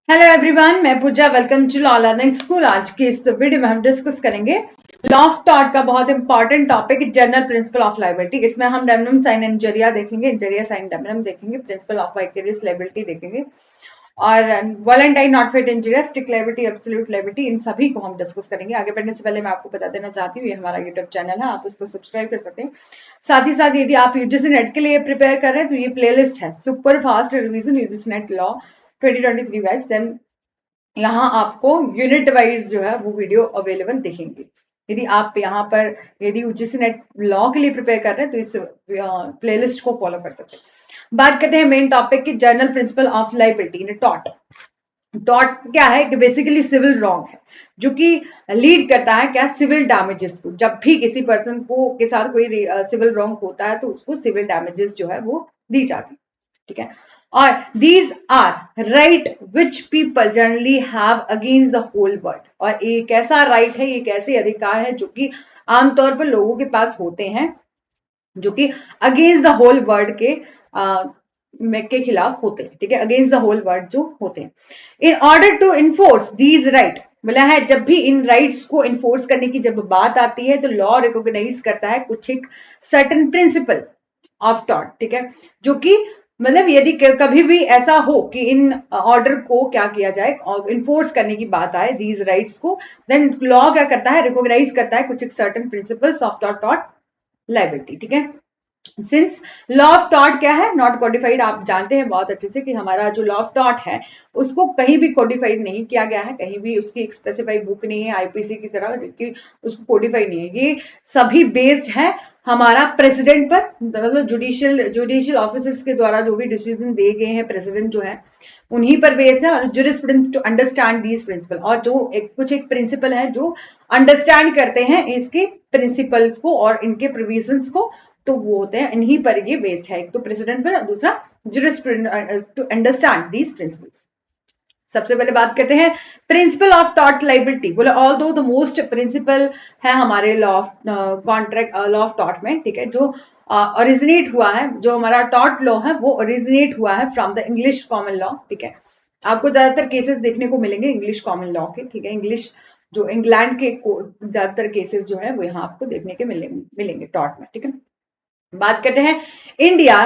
Hello everyone, मैं Pooja. Welcome to law learning school. आज की इस वीडियो में हम डिस्कस करेंगे लॉ ऑफ टॉर्ट का बहुत important topic, general principle of liability. इसमें हम डेमनम साइन इंजरिया देखेंगे, इंजरिया साइन डेमनम देखेंगे, प्रिंसिपल ऑफ वाइकेरियस लायबिलिटी देखेंगे और volenti non fit injuria, strict liability, absolute liability, इन सभी को हम डिस्कस करेंगे। आगे बढ़ने से पहले मैं आपको बता देना चाहती हूँ, ये हमारा यूट्यूब चैनल है, आप इसको सब्सक्राइब कर सकते हैं। साथ ही साथ यदि आप यूजीसी नेट के लिए प्रिपेयर कर रहे हैं तो ये प्लेलिस्ट है super fast revision UGC NET law 2023 batch. Then यहाँ आपको यूनिट वाइज जो है वो वीडियो अवेलेबल दिखेंगे। यदि आप यहाँ पर यदि यूजीसी नेट लॉ के लिए प्रिपेयर कर रहे हैं तो इस प्लेलिस्ट को फॉलो कर सकते हैं। बात करते हैं मेन टॉपिक की, general principle of liability, tort. Tort क्या है कि बेसिकली सिविल रॉन्ग है, जो कि लीड करता है क्या, सिविल डैमेजेस को। जब भी किसी पर्सन को के साथ कोई सिविल रॉन्ग होता है तो उसको सिविल डैमेजेस जो है वो दी जाती है, ठीक है। और these are right which people generally have against the whole world। और ये कैसा राइट है, ये कैसे अधिकार है जो कि आमतौर पर लोगों के पास होते हैं, जो कि अगेंस्ट द होल वर्ल्ड के खिलाफ होते हैं, ठीक है। अगेंस्ट द होल वर्ल्ड जो होते हैं, in order to enforce these right, बोला है जब भी इन राइट्स को इन्फोर्स करने की जब बात आती है तो लॉ रिकॉग्नाइज करता है कुछ एक सर्टन प्रिंसिपल ऑफ टॉर्ट, ठीक है। जो कि मतलब यदि कभी भी ऐसा हो कि इन ऑर्डर को क्या किया जाए, इन्फोर्स करने की बात आए दीज राइट्स को, देन लॉ क्या करता है, रिकॉग्नाइज करता है कुछ एक certain principles of tort liability, ठीक है। सिंस लॉ ऑफ टॉर्ट क्या है, नॉट कोडिफाइड। आप जानते हैं बहुत अच्छे से कि हमारा जो लॉ ऑफ टॉर्ट है उसको कहीं भी कोडिफाइड नहीं किया गया है, कहीं भी उसकी एक स्पेसिफाइड बुक नहीं है आईपीसी की तरह कि उसको कोडिफाइड नहीं है। ये सभी बेस्ड है हमारा प्रेसिडेंट पर, मतलब जुडिशियल ऑफिसर्स के द्वारा जो भी डिसीजन दिए गए हैं प्रेसिडेंट जो है उन्हीं पर बेस है। और jurisprudence to understand these principle, और जो कुछ एक प्रिंसिपल है जो अंडरस्टैंड करते हैं इसके प्रिंसिपल्स को और इनके प्रोविजंस को, तो वो होते हैं, इन्हीं पर ये बेस्ड है। एक तो प्रेसिडेंट पर और दूसरा jurisprudence to understand these principles. सबसे पहले बात करते हैं प्रिंसिपल ऑफ टॉर्ट लायबिलिटी। बोले although the most principle है हमारे law of contract, law of tort में, ठीक है। जो ओरिजिनेट हुआ है, जो हमारा टॉर्ट लॉ है वो ओरिजिनेट हुआ है from the English common law, ठीक है। आपको ज्यादातर केसेस देखने को मिलेंगे इंग्लिश कॉमन लॉ के, ठीक है। इंग्लिश जो इंग्लैंड के ज्यादातर केसेस जो है वो यहाँ आपको देखने के मिलेंगे टॉर्ट में, ठीक है। बात करते हैं India,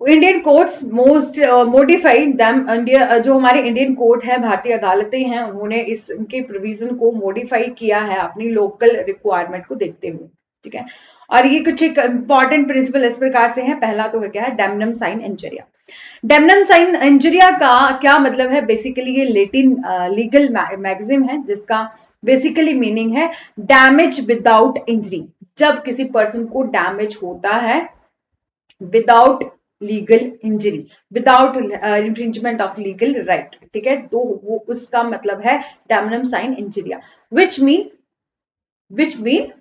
Indian courts most modified them. India जो हमारे इंडियन कोर्ट है, भारतीय अदालतें हैं, उन्होंने इस इनके प्रोविजन को मॉडिफाई किया है अपनी लोकल रिक्वायरमेंट को देखते हुए, ठीक है। और ये कुछ एक इंपॉर्टेंट प्रिंसिपल इस प्रकार से है। पहला तो क्या है, डेमनम साइन इंजरिया। डेमनम साइन इंजरिया का क्या मतलब है, बेसिकली ये लेटिन लीगल मैगजिम है जिसका बेसिकली मीनिंग है डैमेज विदाउट इंजरी। जब किसी पर्सन को डैमेज होता है without legal injury, without infringement of legal right, ठीक है, तो वो उसका मतलब है damnum sine injuria, which mean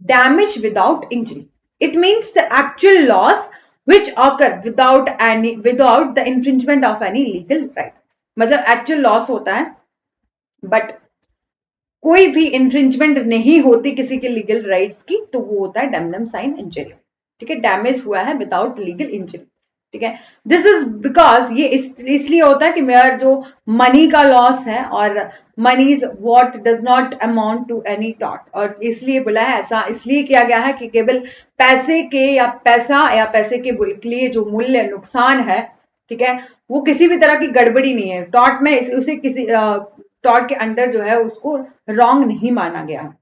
damage without injury. It means the actual loss which occur without the infringement of any legal right। मतलब एक्चुअल लॉस होता है बट कोई भी इंफ्रिंजमेंट नहीं होती किसी के लीगल राइट्स की, तो वो होता है डैमनम साइन इंजरी, ठीक है। डैमेज हुआ है विदाउट लीगल इंजरी, ठीक है। दिस इज बिकॉज ये इसलिए होता है कि मेरा जो मनी का लॉस है और money is what does not amount to any टॉट, और इसलिए बोला है ऐसा इसलिए किया गया है कि केवल पैसे के या पैसे के लिए जो मूल्य नुकसान है, ठीक है, वो किसी भी तरह की गड़बड़ी नहीं है टॉट में, उसे किसी टॉट के अंडर जो है उसको रॉन्ग नहीं माना गया।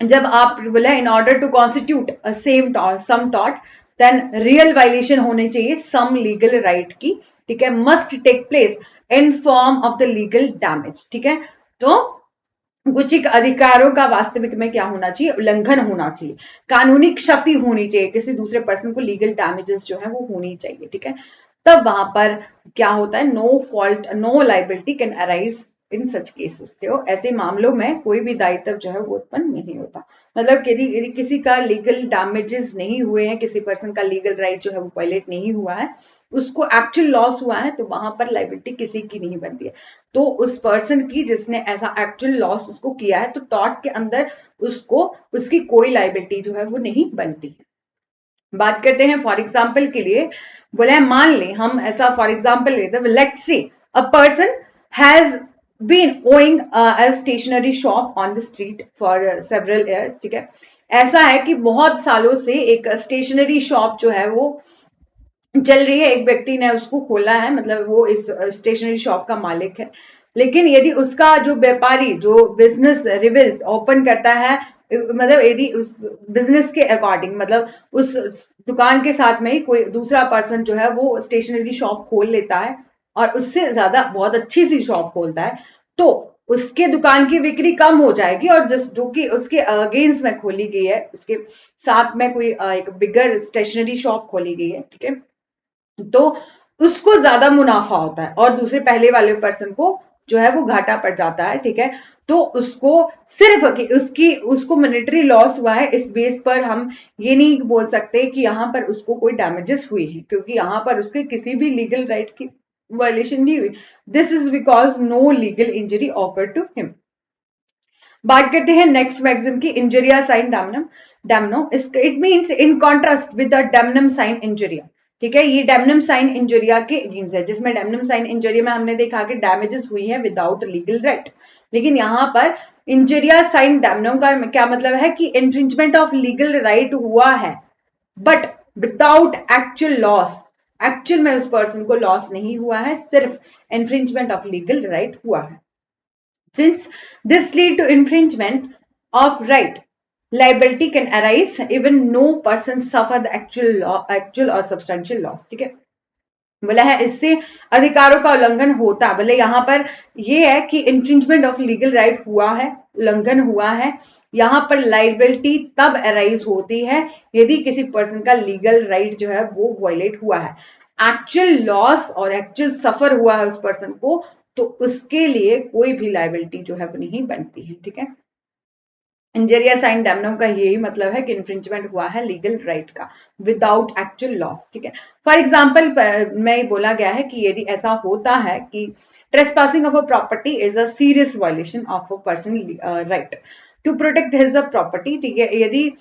जब आप बोले in order to constitute same some टॉट, देन रियल वायलेशन होनी चाहिए सम लीगल राइट की, ठीक है, must take place in form of the legal damage, ठीक है। तो कुछ एक अधिकारों का वास्तविक में क्या होना चाहिए, उल्लंघन होना चाहिए, कानूनी क्षति होनी चाहिए, किसी दूसरे पर्सन को लीगल डैमेजेस जो है वो होनी चाहिए, ठीक है। तब वहां पर क्या होता है, no fault no liability can arise in such cases. तो ऐसे मामलों में कोई भी दायित्व जो है वो उत्पन्न नहीं होता। मतलब यदि किसी का लीगल डैमेजेस नहीं हुए हैं, किसी पर्सन का लीगल राइट जो है वो वायलेट नहीं हुआ है, उसको एक्चुअल लॉस हुआ है, तो वहां पर लाइबिलिटी किसी की नहीं बनती है, तो उस पर्सन की जिसने ऐसा एक्चुअल लॉस उसको किया है, तो टॉट के अंदर उसको उसकी कोई लाइबिलिटी जो है वो नहीं बनती है। बात करते हैं फॉर एग्जाम्पल के लिए, बोले मान ले हम ऐसा फॉर एग्जाम्पल लेते हैं, let's say a person has been owing a stationery shop on the street for several years, ठीक है। ऐसा है कि बहुत सालों से एक स्टेशनरी शॉप जो है वो चल रही है, एक व्यक्ति ने उसको खोला है, मतलब वो इस स्टेशनरी शॉप का मालिक है। लेकिन यदि उसका जो व्यापारी जो बिजनेस रिविल्स ओपन करता है, मतलब यदि उस बिजनेस के अकॉर्डिंग, मतलब उस दुकान के साथ में ही कोई दूसरा पर्सन जो है वो स्टेशनरी शॉप खोल लेता है और उससे ज्यादा बहुत अच्छी सी शॉप खोलता है, तो उसके दुकान की बिक्री कम हो जाएगी, और जिस जो कि उसके अगेंस्ट में खोली गई है, उसके साथ में कोई एक बिगर स्टेशनरी शॉप खोली गई है, ठीक है, तो उसको ज्यादा मुनाफा होता है और दूसरे पहले वाले पर्सन को जो है वो घाटा पड़ जाता है, ठीक है। तो उसको सिर्फ उसकी उसको मॉनेटरी लॉस हुआ है, इस बेस पर हम ये नहीं बोल सकते कि यहाँ पर उसको कोई डैमेजेस हुई है, क्योंकि यहाँ पर उसके किसी भी लीगल राइट की वायलेशन नहीं हुई। This is because no legal injury occur to him. बात करते हैं नेक्स्ट मैक्सिम की, injuria sine damnum damno, it means in contrast with the damnum sine injuria, ठीक है। ये डैमनम साइन इंजरिया के अगेंस्ट है, जिसमें डैमनम साइन इंजरिया में हमने देखा कि डैमेजेस हुई है विदाउट लीगल राइट, लेकिन यहाँ पर इंजरिया साइन डैमनम का क्या मतलब है कि इन्फ्रिंजमेंट ऑफ लीगल राइट हुआ है but without actual loss. Actual में उस पर्सन को लॉस नहीं हुआ है, सिर्फ इन्फ्रिंजमेंट ऑफ लीगल राइट हुआ है। Since this lead to infringement of right, liability can arise even no person suffer the actual or substantial loss, ठीक है। बोला है इससे अधिकारों का उल्लंघन होता है, बोले यहाँ पर ये है कि इंफ्रिंजमेंट ऑफ लीगल राइट हुआ है, उल्लंघन हुआ है। यहाँ पर लाइबिलिटी तब अराइज होती है यदि किसी पर्सन का लीगल राइट जो है वो वायलेट हुआ है। एक्चुअल लॉस और एक्चुअल सफर हुआ है उस पर्सन को, तो उसके लिए कोई भी लाइबिलिटी जो है वो नहीं बनती है, ठीक है। इंजरिया साइन डैमनम का यही मतलब है कि इन्फ्रिंजमेंट हुआ है लीगल राइट का विदाउट एक्चुअल लॉस, ठीक है। फॉर एग्जाम्पल में बोला गया है कि यदि ऐसा होता है कि trespassing of a property is a serious violation of a person right to protect his property, ठीक है। यदि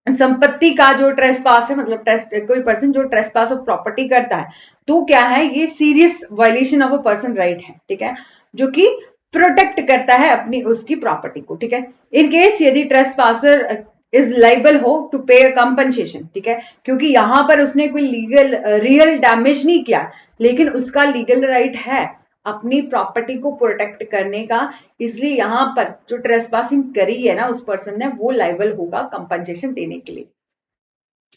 संपत्ति का जो ट्रेसपास है, मतलब कोई पर्सन जो ट्रेसपास ऑफ प्रॉपर्टी करता है, तो क्या है, ये serious violation of a person right है, ठीक है, जो कि प्रोटेक्ट करता है अपनी उसकी प्रॉपर्टी को, ठीक है। इन केस यदि ट्रेसपासर इज लाइबल हो टू पे कंपनसेशन, ठीक है, क्योंकि यहां पर उसने कोई लीगल रियल डैमेज नहीं किया, लेकिन उसका लीगल राइट है अपनी प्रॉपर्टी को प्रोटेक्ट करने का, इसलिए यहां पर जो ट्रेसपासिंग करी है ना उस पर्सन ने, वो लाइबल होगा कंपनसेशन देने के लिए।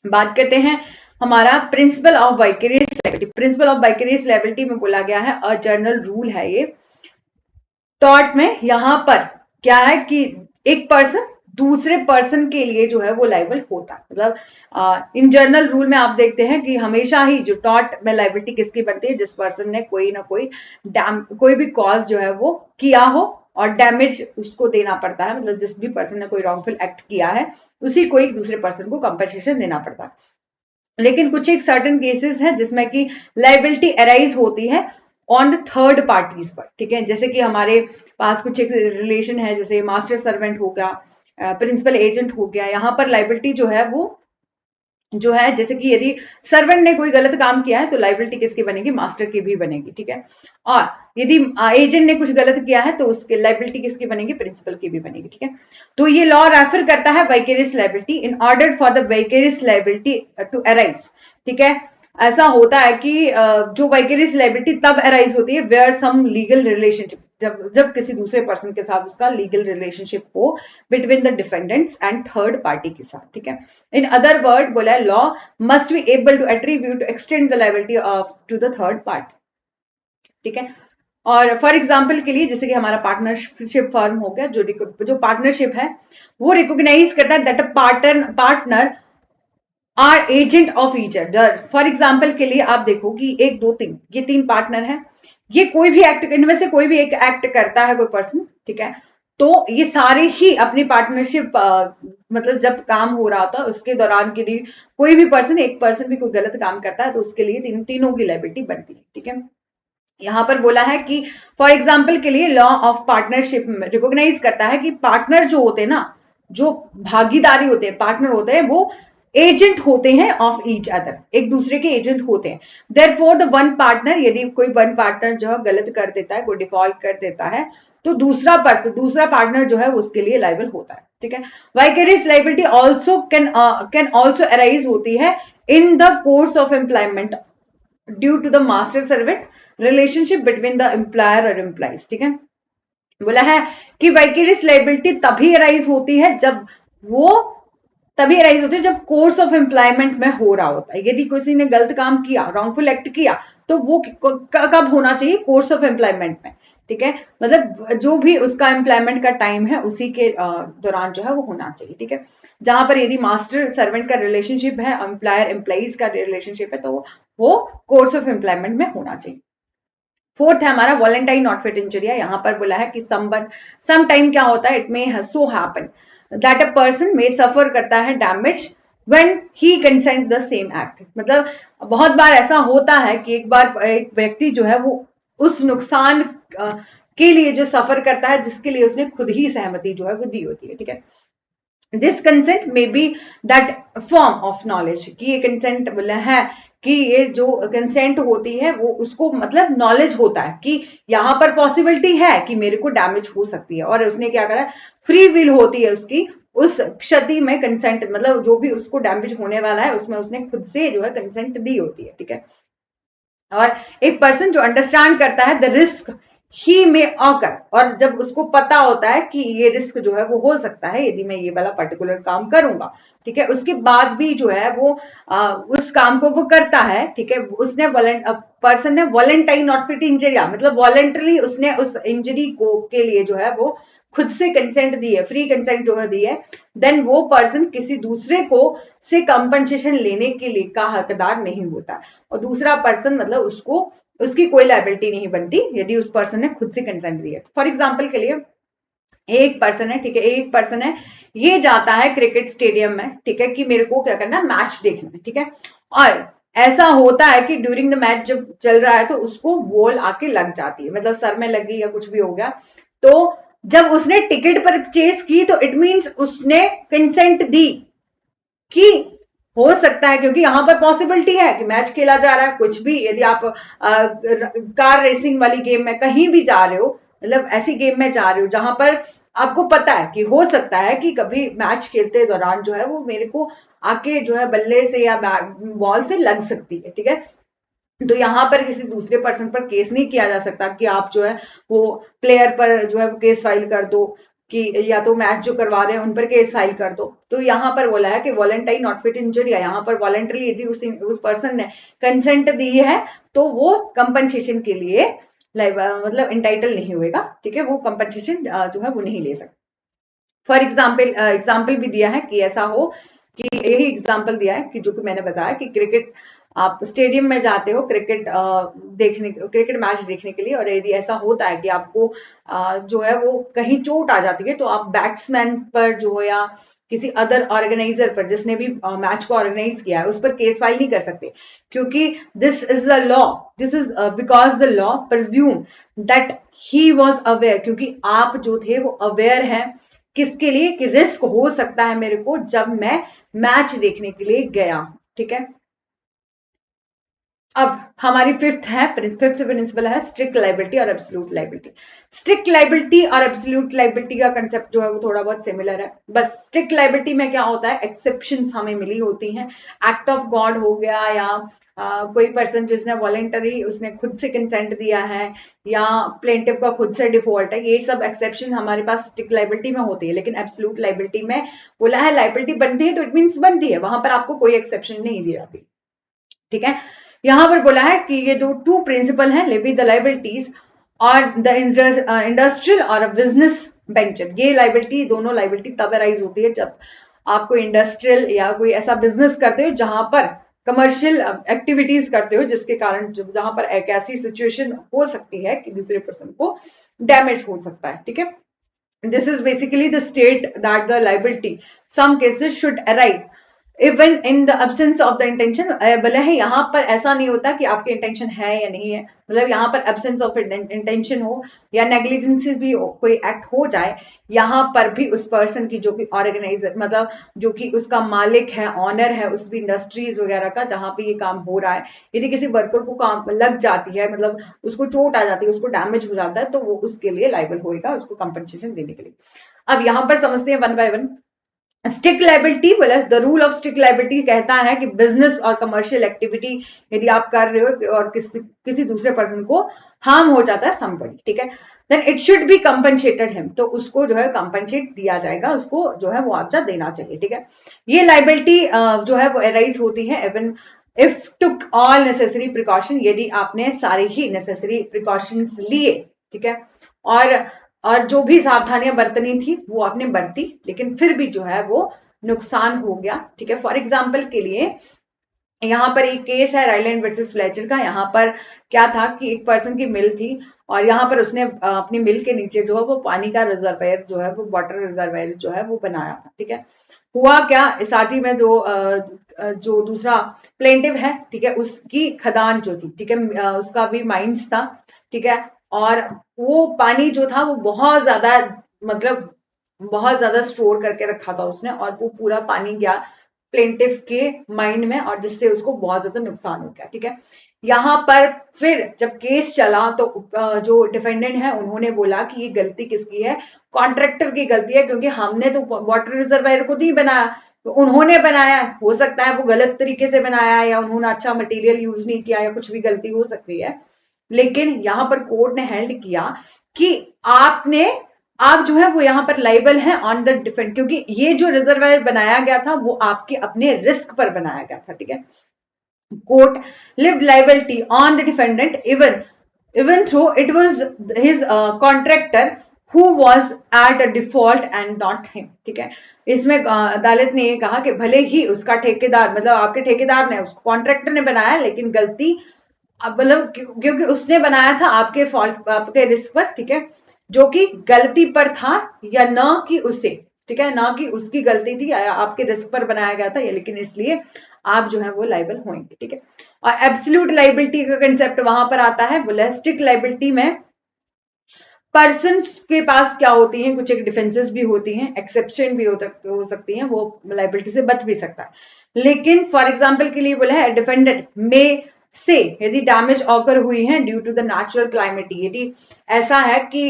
बात करते हैं हमारा principle of vicarious liability. Principle of vicarious liability में बोला गया है, अ जर्नल रूल है ये टॉर्ट में। यहां पर क्या है कि एक पर्सन दूसरे पर्सन के लिए जो है वो लाइबल होता है, मतलब इन जनरल रूल में आप देखते हैं कि हमेशा ही जो टॉर्ट में लाइबिलिटी किसकी बनती है, जिस पर्सन ने कोई ना कोई भी कॉज जो है वो किया हो और डैमेज उसको देना पड़ता है, मतलब जिस भी पर्सन ने कोई रॉन्गफुल एक्ट किया है उसी को एक दूसरे पर्सन को कंपनसेशन देना पड़ता है। लेकिन कुछ एक सर्टेन केसेस है जिसमें कि लाइबिलिटी अराइज होती है ऑन द थर्ड पार्टीज पर, ठीक है। जैसे कि हमारे पास कुछ एक रिलेशन है, जैसे मास्टर सर्वेंट हो गया, प्रिंसिपल एजेंट हो गया। यहाँ पर लाइबिलिटी जो है वो जो है, जैसे कि यदि सर्वेंट ने कोई गलत काम किया है तो लाइबिलिटी किसकी बनेगी, मास्टर की भी बनेगी, ठीक है। और यदि एजेंट ने कुछ गलत किया है तो उसकी लाइबिलिटी किसकी बनेगी, प्रिंसिपल की भी बनेगी, ठीक है। तो ये लॉ रेफर करता है vicarious liability in order for the vicarious liability to arise, ठीक है। ऐसा होता है कि जो वाइकेरियस लाइबिलिटी तब अराइज होती है वेयर सम लीगल रिलेशनशिप, जब किसी दूसरे पर्सन के साथ उसका लीगल रिलेशनशिप हो between the defendants and third party के साथ, ठीक है। इन अदर वर्ड बोला है, law must be able to attribute to extend the liability of to the third party, ठीक है। और फॉर एग्जाम्पल के लिए जैसे कि हमारा पार्टनरशिप फर्म हो गया, जो पार्टनरशिप है वो रिकॉग्नाइज करता है that a partner or agent of each other. For example के लिए आप देखो कि एक दो तीन, ये तीन पार्टनर है, ये कोई भी एक्ट, इनमें से कोई भी एक एक्ट करता है कोई पर्सन, ठीक है, तो ये सारे ही अपनी पार्टनरशिप मतलब जब काम हो रहा था उसके दौरान के लिए कोई भी पर्सन, एक पर्सन भी कोई गलत काम करता है तो उसके लिए तीनों की लायबिलिटी बनती है, ठीक है। यहां पर बोला है कि फॉर एग्जाम्पल के लिए लॉ ऑफ पार्टनरशिप रिकॉग्नाइज करता है कि पार्टनर जो होते हैं ना, जो भागीदारी होते हैं, पार्टनर होते हैं, वो एजेंट होते हैं ऑफ ईच अदर, एक दूसरे के एजेंट होते हैं। देयरफॉर द वन पार्टनर, यदि कोई वन पार्टनर जो है गलत कर देता है, कोई डिफॉल्ट कर देता है, तो दूसरा पार्टनर जो है उसके लिए लाइबल होता है, ठीक है। Vicarious liability also can also arise होती है in the course of employment due to the master servant relationship between the employer और एम्प्लॉइज, ठीक है। बोला है कि वाइकेरियस लाइबिलिटी तभी अराइज होती है जब जब कोर्स ऑफ एम्प्लॉयमेंट में हो रहा होता है। यदि किसी ने गलत काम किया, रॉन्गफुल एक्ट किया, तो वो कब होना चाहिए? कोर्स ऑफ एम्प्लॉयमेंट में, ठीक है। मतलब जो भी उसका एम्प्लॉयमेंट का टाइम है उसी के दौरान जो है वो होना चाहिए, ठीक है। जहां पर यदि मास्टर सर्वेंट का रिलेशनशिप है, एम्प्लॉयर एम्प्लॉइज का रिलेशनशिप है, तो वो कोर्स ऑफ एम्प्लॉयमेंट में होना चाहिए। फोर्थ है हमारा वॉलेंटाइन नॉट फिट इंजरिया। यहां पर बोला है कि सम टाइम क्या होता है, it may so happen that a person में सफर करता है damage when he consent the same act. मतलब बहुत बार ऐसा होता है कि एक व्यक्ति जो है वो उस नुकसान के लिए जो सफर करता है जिसके लिए उसने खुद ही सहमति जो है वो दी होती है, ठीक है। This consent may be that form of knowledge, कि ये कंसेंट बोला है कि ये जो कंसेंट होती है वो उसको मतलब नॉलेज होता है कि यहाँ पर पॉसिबिलिटी है कि मेरे को डैमेज हो सकती है, और उसने क्या करा, फ्री विल होती है उसकी उस क्षति में कंसेंट, मतलब जो भी उसको डैमेज होने वाला है उसमें उसने खुद से जो है कंसेंट दी होती है, ठीक है। और एक पर्सन जो अंडरस्टैंड करता है द रिस्क ही में ऑकर, और जब उसको पता होता है कि ये रिस्क जो है वो हो सकता है यदि मैं ये वाला पर्टिकुलर काम करूंगा, ठीक है, उसके बाद भी जो है वो उस काम को वो करता है, ठीक है। उसने पर्सन ने वॉलेंटाइन नॉट फिट इंजरिया, मतलब वॉलेंटरी उसने उस इंजरी को के लिए जो है वो खुद से कंसेंट दी है, फ्री कंसेंट जो है दी है, देन वो पर्सन किसी दूसरे को से कंपनसेशन लेने के लिए का हकदार नहीं होता, और दूसरा पर्सन मतलब उसकी कोई लाइबिलिटी नहीं बनती यदि उस पर्सन ने खुद से कंसेंट दिया। फॉर एग्जाम्पल के लिए एक पर्सन है, ठीक है, एक पर्सन है, ये जाता है क्रिकेट स्टेडियम में, ठीक है, कि मेरे को क्या करना है, मैच देखना है, ठीक है। और ऐसा होता है कि ड्यूरिंग द मैच जब चल रहा है तो उसको बॉल आके लग जाती है, मतलब सर में लगी या कुछ भी हो गया, तो जब उसने टिकट परचेज की तो इट मींस उसने कंसेंट दी कि हो सकता है, क्योंकि यहां पर पॉसिबिलिटी है कि मैच खेला जा रहा है, कुछ भी, यदि आप कार रेसिंग वाली गेम में कहीं भी जा रहे हो, मतलब ऐसी गेम में जा रहे हो जहां पर आपको पता है कि हो सकता है कि कभी मैच खेलते दौरान जो है वो मेरे को आके जो है बल्ले से या बॉल से लग सकती है, ठीक है। तो यहां पर किसी दूसरे पर्सन पर केस नहीं किया जा सकता कि आप जो है वो प्लेयर पर जो है वो केस फाइल कर दो, कि या तो मैच जो करवा रहे हैं उन पर केस फाइल कर दो। तो यहां पर बोला है कि वॉलेंटाइन नॉट फिट इंजरी, यहां पर वॉलेंटरी यदि उस पर्सन ने कंसेंट दी है तो वो कंपनसेशन के लिए मतलब इंटाइटल नहीं होएगा, ठीक है, वो कंपनसेशन जो है वो नहीं ले सकता। फॉर एग्जाम्पल भी दिया है कि ऐसा हो कि यही एग्जाम्पल दिया है कि जो कि मैंने बताया कि क्रिकेट आप स्टेडियम में जाते हो क्रिकेट मैच देखने के लिए, और यदि ऐसा होता है कि आपको जो है वो कहीं चोट आ जाती है तो आप बैट्समैन पर जो है या किसी अदर ऑर्गेनाइजर पर जिसने भी मैच को ऑर्गेनाइज किया है उस पर केस फाइल नहीं कर सकते, क्योंकि this is a law, this is because the law presume that he was aware, क्योंकि आप जो थे वो अवेयर हैं किसके लिए, कि रिस्क हो सकता है मेरे को जब मैं मैच देखने के लिए गया, ठीक है। अब हमारी फिफ्थ प्रिंसिपल है स्ट्रिक्ट लाइबिलिटी और एब्सोल्यूट लाइबिलिटी। स्ट्रिक्ट लाइबिलिटी और एब्सोल्यूट लाइबिलिटी का कंसेप्ट जो है वो थोड़ा बहुत सिमिलर है, बस स्ट्रिक्ट लाइबिलिटी में क्या होता है, एक्सेप्शंस हमें मिली होती हैं, एक्ट ऑफ गॉड हो गया, या कोई पर्सन जिसने वॉलेंटरी उसने खुद से कंसेंट दिया है, या प्लेंटिव का खुद से डिफॉल्ट है, ये सब एक्सेप्शन हमारे पास स्ट्रिक्ट लाइबिलिटी में होती है। लेकिन एब्सोल्यूट लाइबिलिटी में बोला है लाइबिलिटी बनती है तो इट मीन्स बनती है, वहां पर आपको कोई एक्सेप्शन नहीं दी जाती, ठीक है। यहां पर बोला है कि ये जो टू प्रिंसिपल हैं, लेवी द लाइबिलिटीज और द इंडस्ट्रियल और बिजनेस वेंचर, ये लाइबिलिटी दोनों लाइबिलिटी तब अराइज होती है जब आप कोई इंडस्ट्रियल या कोई ऐसा बिजनेस करते हो जहां पर कमर्शियल एक्टिविटीज करते हो जिसके कारण जहां पर एक ऐसी सिचुएशन हो सकती है कि दूसरे पर्सन को डैमेज हो सकता है, ठीक है। This is basically the state that the liability some cases should arise even in the absence of the intention, भले ही यहाँ पर ऐसा नहीं होता कि आपकी इंटेंशन है या नहीं है, मतलब यहाँ पर एब्सेंस ऑफ इंटेंशन हो या नेग्लिजेंसी भी हो, कोई एक्ट हो जाए, यहाँ पर भी उस पर्सन की जो कि ऑर्गेनाइजर, मतलब जो कि उसका मालिक है, ऑनर है उस भी इंडस्ट्रीज वगैरह का जहां पे ये काम हो रहा है, यदि किसी वर्कर को काम लग जाती है, मतलब उसको चोट आ जाती है, उसको डैमेज हो जाता है, तो वो उसके लिए लाइबल होएगा, उसको कंपनसेशन देने के लिए। अब यहाँ पर समझते हैं one by one. Strict liability, बोला the rule of strict liability कहता है कि बिजनेस और कमर्शियल एक्टिविटी यदि आप कर रहे हो और किसी दूसरे पर्सन को हार्म हो जाता है समबडी, ठीक है, then it should be compensated him, तो उसको जो है कंपनसेट दिया जाएगा, उसको जो है वो मुआवजा देना चाहिए, ठीक है। ये लाइबिलिटी जो है वो अराइज होती है even if took all necessary precaution, यदि आपने सारे ही नेसेसरी प्रिकॉशंस लिए, ठीक है, और जो भी सावधानियां बरतनी थी वो आपने बरती, लेकिन फिर भी जो है वो नुकसान हो गया, ठीक है। फॉर एग्जाम्पल के लिए यहाँ पर एक केस है राइलैंड वर्सेस फ्लेचर का। यहाँ पर क्या था कि एक पर्सन की मिल थी और यहाँ पर उसने अपनी मिल के नीचे जो है वो पानी का रिजर्वायर जो है वो वाटर रिजर्वायर जो है वो बनाया था, ठीक है। हुआ क्या, साथ ही में जो दूसरा प्लेंटिव है, ठीक है, उसकी खदान जो थी, ठीक है, उसका भी माइंस था, ठीक है, और वो पानी जो था वो बहुत ज्यादा, मतलब बहुत ज्यादा स्टोर करके रखा था उसने, और वो पूरा पानी गया प्लेंटिव के माइंड में और जिससे उसको बहुत ज्यादा नुकसान हो गया, ठीक है। यहाँ पर फिर जब केस चला तो जो डिफेंडेंट है उन्होंने बोला कि ये गलती किसकी है, कॉन्ट्रैक्टर की गलती है, क्योंकि हमने तो वाटर रिजर्वायर को नहीं बनाया, तो उन्होंने बनाया, हो सकता है वो गलत तरीके से बनाया या उन्होंने अच्छा मटेरियल यूज नहीं किया या कुछ भी गलती हो सकती है, लेकिन यहां पर कोर्ट ने हेल्ड किया कि आप जो है वो यहां पर लाइबल है ऑन द डिफेंड, क्योंकि ये जो रिजर्वायर बनाया गया था वो आपके अपने रिस्क पर बनाया गया था, ठीक है। Court lived liability on the defendant even though it was his contractor who was at a default and not him, ठीक है। इसमें अदालत ने ये कहा कि भले ही उसका ठेकेदार, मतलब आपके ठेकेदार ने, उसको कॉन्ट्रैक्टर ने बनाया, लेकिन गलती मतलब क्योंकि उसने बनाया था आपके फॉल्ट, आपके रिस्क पर, ठीक है, जो कि गलती पर था, या ना कि उसे, ठीक है, ना कि उसकी गलती थी, या आपके रिस्क पर बनाया गया था, या लेकिन इसलिए आप जो है वो लाइबल होंगे, ठीक है। और एब्सोल्यूट लाइबिलिटी का कंसेप्ट वहां पर आता है। बुलिस्टिक लाइबिलिटी में पर्सन के पास क्या होती हैं, कुछ एक डिफेंसेस भी होती हैं, एक्सेप्शन भी हो सकती हैं, वो लाइबिलिटी से बच भी सकता है, लेकिन फॉर एग्जाम्पल के लिए बोला है डिफेंडेंट में से यदि डैमेज ऑकर हुई है ड्यू टू द नेचुरल क्लाइमेटी, यदि ऐसा है कि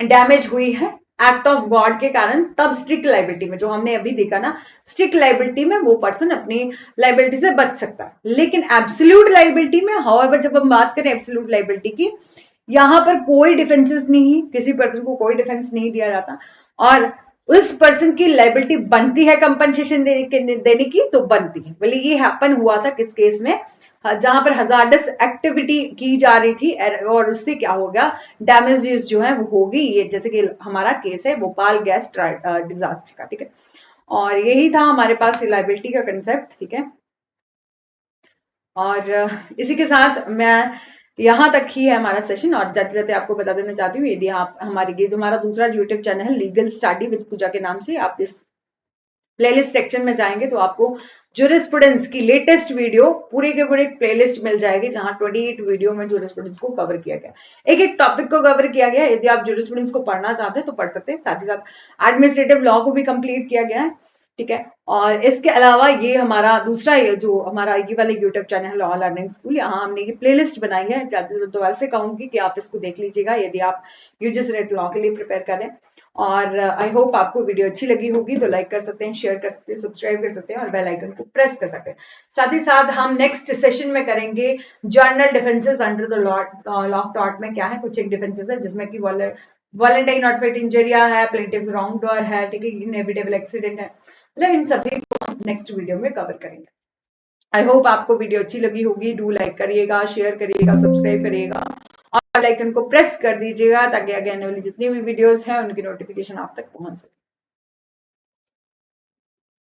डैमेज हुई है एक्ट ऑफ गॉड के कारण, तब स्ट्रिक्ट लाइबिलिटी में, जो हमने अभी देखा ना, स्ट्रिक्ट लाइबिलिटी में वो पर्सन अपनी लाइबिलिटी से बच सकता है। लेकिन एब्सोल्यूट लाइबिलिटी में, हाउएवर, जब हम बात करें एब्सोल्यूट लाइबिलिटी की, यहां पर कोई डिफेंसेस नहीं, किसी पर्सन को कोई डिफेंस नहीं दिया जाता, और उस पर्सन की लाइबिलिटी बनती है कंपनसेशन देने की, तो बनती है। बोले ये हैपन हुआ था किस केस में, जहां पर हजार्डस एक्टिविटी की जा रही थी और उससे क्या हो गया, डैमेजेस जो है वो होगी, ये जैसे कि हमारा केस है भोपाल गैस डिजास्टर का, ठीक है। और यही था हमारे पास लाइबिलिटी का कंसेप्ट, ठीक है। और इसी के साथ मैं यहां तक ही है हमारा सेशन, और जाते जाते आपको बता देना चाहती हूँ, यदि आप ये हमारा दूसरा यूट्यूब चैनल है लीगल स्टडी विद पूजा के नाम से, आप इस प्लेलिस्ट सेक्शन में जाएंगे तो आपको जूरिस्प्रूडेंस की लेटेस्ट वीडियो पूरे के पूरे प्लेलिस्ट मिल जाएगी, जहां 28 वीडियो में जूरिस्प्रूडेंस को कवर किया गया, एक एक टॉपिक को कवर किया गया। यदि आप जूरिस्प्रूडेंस को पढ़ना चाहते हैं तो पढ़ सकते हैं, साथ ही साथ एडमिनिस्ट्रेटिव लॉ को भी कंप्लीट किया गया है, ठीक है। और इसके अलावा ये हमारा दूसरा, ये जो हमारा ये वाला यूट्यूब चैनल है लॉ लर्निंग स्कूल, यहाँ हमने ये प्लेलिस्ट बनाई है, दोबारा से कहूंगी कि आप इसको देख लीजिएगा यदि आप यूजीसी नेट लॉ के लिए प्रिपेयर कर रहे हैं। और आई होप आपको वीडियो अच्छी लगी होगी, तो लाइक कर सकते हैं, शेयर कर सकते हैं, सब्सक्राइब कर सकते हैं और बेल आइकन को प्रेस कर सकते हैं। साथ ही साथ हम नेक्स्ट सेशन में करेंगे journal defences under the law of tort में क्या है, कुछ एक डिफेंसेस है जिसमें कि वॉलंटरी नॉट फेट इंजरिया है, प्लेंटिव रॉन्ग डॉर है, ठीक है, इनएविटेबल एक्सीडेंट है, मतलब इन सभी को हम नेक्स्ट वीडियो में कवर करेंगे। आई होप आपको वीडियो अच्छी लगी होगी, डू लाइक करिएगा, शेयर करिएगा, सब्सक्राइब करिएगा और बेल आइकन को प्रेस कर दीजिएगा, ताकि आगे आने वाली जितनी भी वीडियोस हैं उनकी नोटिफिकेशन आप तक पहुंच सके।